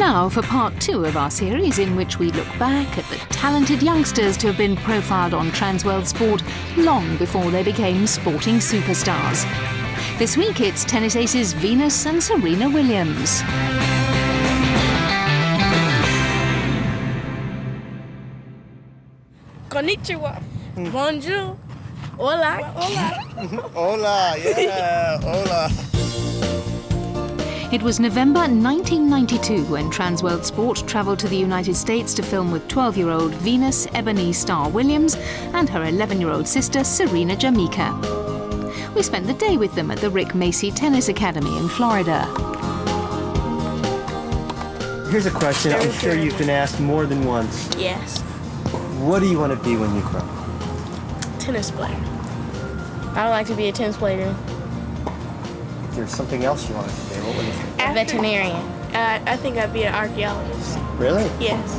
Now for part 2 of our series, in which we look back at the talented youngsters to have been profiled on TransWorld Sport long before they became sporting superstars. This week it's tennis aces Venus and Serena Williams. Konnichiwa. Bonjour. Hola. Hola. Hola, yeah, hola. It was November 1992 when TransWorld Sport travelled to the United States to film with 12-year-old Venus Ebony Star Williams and her 11-year-old sister Serena Jamaica. We spent the day with them at the Rick Macci Tennis Academy in Florida. Here's a question I'm sure you've been asked more than once. Yes. What do you want to be when you grow up? Tennis player. I would like to be a tennis player. If there's something else you wanted to be, what would it be? A veterinarian. I think I'd be an archaeologist. Really? Yes.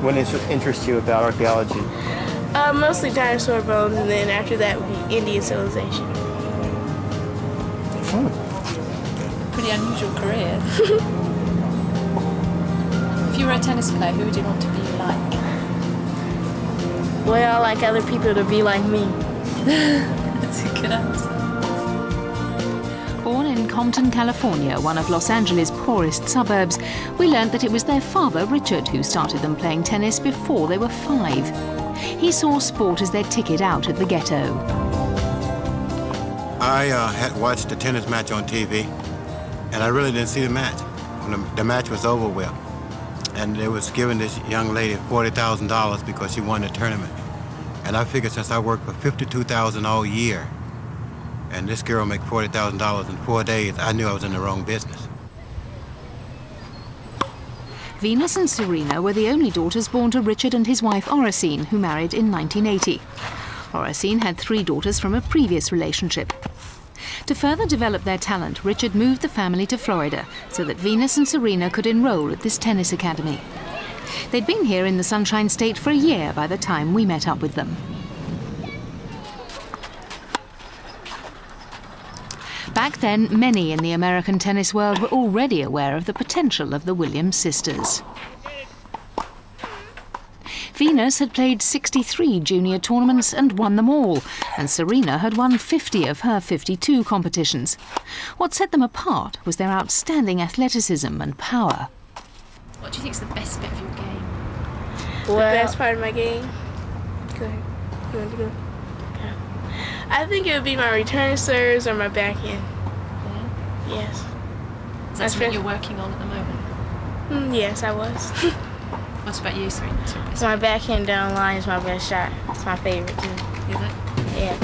What interests you about archaeology? Mostly dinosaur bones, and then after that would be Indian civilization. Pretty unusual career. If you were a tennis player, who would you want to be like? Well, I like other people to be like me. That's a good answer. Born in Compton, California, one of Los Angeles' poorest suburbs, we learned that it was their father, Richard, who started them playing tennis before they were 5. He saw sport as their ticket out of the ghetto. I had watched the tennis match on TV, and I really didn't see the match. When the match was over with, and they was giving this young lady $40,000 because she won the tournament. And I figured since I worked for $52,000 all year, and this girl make $40,000 in 4 days, I knew I was in the wrong business. Venus and Serena were the only daughters born to Richard and his wife Oracene, who married in 1980. Oracene had 3 daughters from a previous relationship. To further develop their talent, Richard moved the family to Florida so that Venus and Serena could enroll at this tennis academy. They'd been here in the Sunshine State for a year by the time we met up with them. Back then, many in the American tennis world were already aware of the potential of the Williams sisters. Venus had played 63 junior tournaments and won them all, and Serena had won 50 of her 52 competitions. What set them apart was their outstanding athleticism and power. What do you think is the best bit of your game? The best part of my game? Go ahead. You want to go? Yeah. I think it would be my return serves or my backhand. Yeah? Yes. Is that something you're working on at the moment? Yes, I was. What about you, Serena? So my backhand down line is my best shot. It's my favorite too. Is it? Yeah.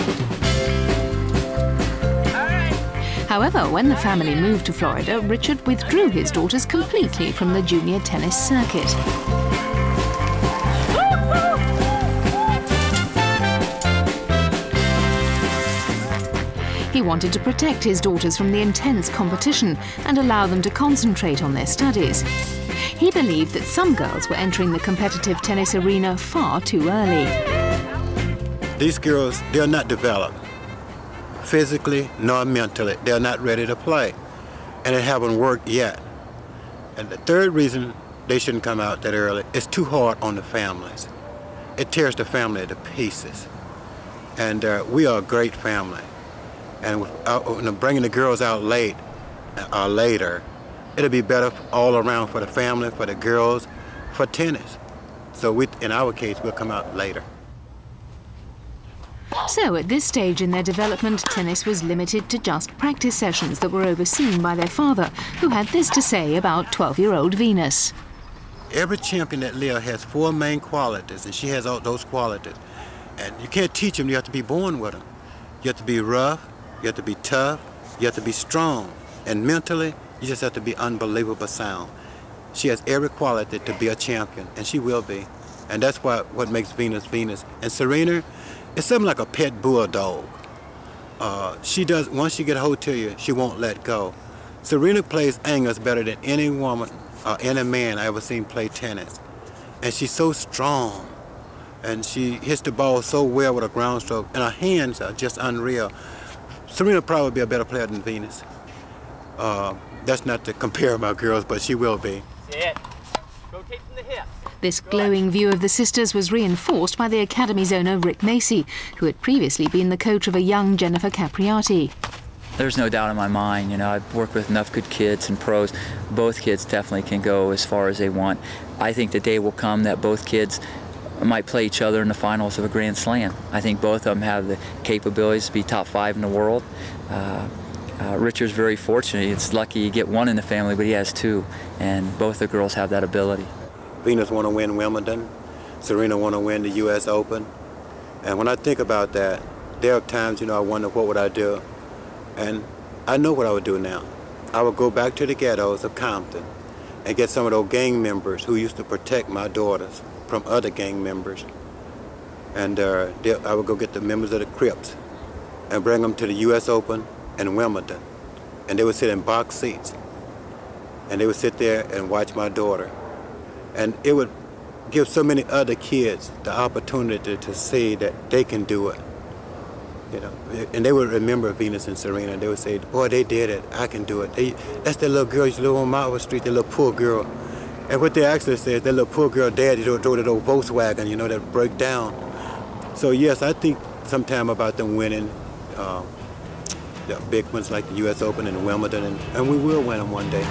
However, when the family moved to Florida, Richard withdrew his daughters completely from the junior tennis circuit. He wanted to protect his daughters from the intense competition and allow them to concentrate on their studies. He believed that some girls were entering the competitive tennis arena far too early. These girls, they're not developed physically nor mentally. They're not ready to play, and it haven't worked yet. And the third reason they shouldn't come out that early, it's too hard on the families. It tears the family to pieces. And we are a great family. And with bringing the girls out late or later, it'll be better all around for the family, for the girls, for tennis. So in our case, we'll come out later. So at this stage in their development, tennis was limited to just practice sessions that were overseen by their father, who had this to say about 12-year-old Venus. Every champion that lives has 4 main qualities, and she has all those qualities. And you can't teach them, you have to be born with them. You have to be rough, you have to be tough, you have to be strong. And mentally, you just have to be unbelievable sound. She has every quality to be a champion, and she will be. And that's what makes Venus Venus. And Serena, it's something like a pet bulldog. She does, once she get a hold to you, she won't let go. Serena plays angles better than any woman or any man I ever seen play tennis. And she's so strong. And she hits the ball so well with her ground stroke, and her hands are just unreal. Serena will probably be a better player than Venus. That's not to compare my girls, but she will be. Sit. Rotate from the hips. This glowing view of the sisters was reinforced by the Academy's owner Rick Macci, who had previously been the coach of a young Jennifer Capriati. There's no doubt in my mind, you know, I've worked with enough good kids and pros. Both kids definitely can go as far as they want. I think the day will come that both kids might play each other in the finals of a Grand Slam. I think both of them have the capabilities to be top 5 in the world. Richard's very fortunate. It's lucky you get one in the family, but he has 2, and both the girls have that ability. Venus want to win Wimbledon. Serena want to win the U.S. Open. And when I think about that, there are times, you know, I wonder what would I do. And I know what I would do now. I would go back to the ghettos of Compton and get some of those gang members who used to protect my daughters from other gang members. And I would go get the members of the Crips and bring them to the U.S. Open and Wimbledon. And they would sit in box seats. And they would sit there and watch my daughter. And it would give so many other kids the opportunity to see that they can do it. You know, and they would remember Venus and Serena. They would say, boy, they did it. I can do it. That's that little girl used to live on Marble Street, that little poor girl. And what they actually said, that little poor girl daddy drove that old Volkswagen, you know, that broke down. So yes, I think sometime about them winning the big ones like the U.S. Open and Wimbledon, and we will win them one day.